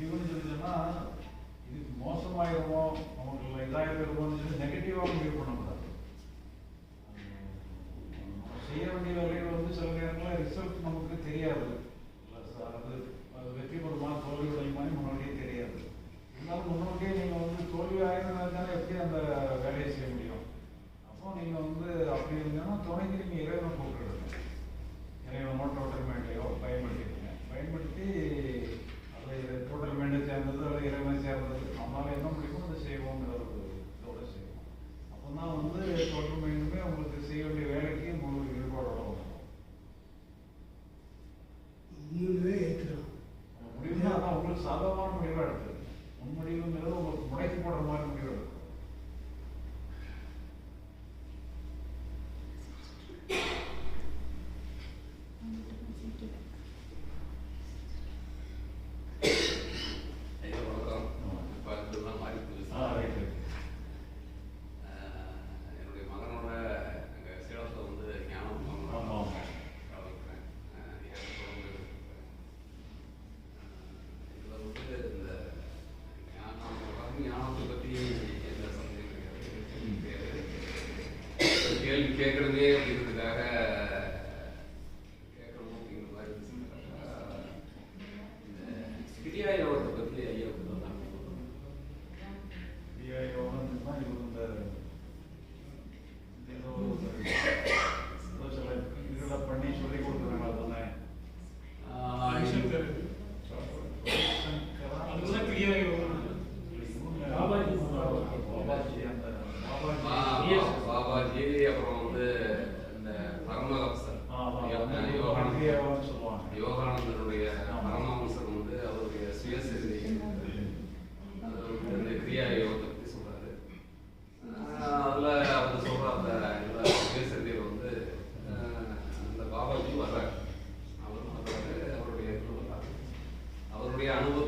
இப்படின்னு சொல்லிச்சோன்னா இது மோசமாயிருமோ நமக்கு இதாகிருமோன்னு சொல்லி நெகட்டிவாக முடிவு பண்ணக்கூடாது. செய்ய வேண்டிய வேலைகள் வந்து சில நேரங்களில் ரிசல்ட் நமக்கு தெரியாது. அது வெற்றி பெறுமா தோல்வி உடையுமான்னு முன்னாடியே தெரியாது. இருந்தாலும் முன்னோக்கியே நீங்கள் வந்து தோல்வி ஆயிருந்தாலும் எப்படி அந்த வேலையை செய்ய முடியும்? அப்போ நீங்கள் வந்து அப்படி இருந்தீங்கன்னா துணைக்கு நீங்கள் இறைவனை கூப்பிட்டுடுங்க. இறைவனோ டோட்டல் மைண்டையோ பயன்படுத்தி அதை டோட்டல் மைண்டை சேர்ந்தது அல்லது இறைவனை சேர்ந்தது நம்மளால் என்ன முடியுமோ அதை செய்வோங்கிற ஒரு இதோட செய்வோம். அப்போ தான் வந்து டோட்டல் மைண்டுமே உங்களுக்கு செய்ய வேண்டிய வேலைக்கு உங்களுக்கு ஈடுபாடோட வரும். முடிவுனா அதான் உங்களுக்கு சாதகமான முடிவாக எடுக்குது. முன்முடிவுங்கிறது உங்களுக்கு முடைக்கு போடுற மாதிரி முடிவு எடுக்கும். கேள்வி கேட்கறதே அப்படிங்கிறதுக்காக கேட்கணும் அப்படிங்கிற மாதிரி இந்த கிரியா யோகத்தை பற்றி ஐயா கிரியா யோகம்னா இது சில இதெல்லாம் பண்ணி சொல்லி கொடுக்குறாங்களா தானே? அதுதான் கிரியா யோகம். பாபாஜி அப்புறம் வந்து இந்த பரமஹம்சர் யோகானந்தருடைய பரமஹம்சர் வந்து அவருடைய சுயசரிதை அது வந்து இந்த கிரியா யோகத்தை பற்றி சொல்றாரு. அதுல அவர் சொல்ற அந்த சுயசரிதையில் வந்து அந்த பாபாஜி வர்றாரு. அவரும் வர்றாரு, அவருடைய அனுபவம்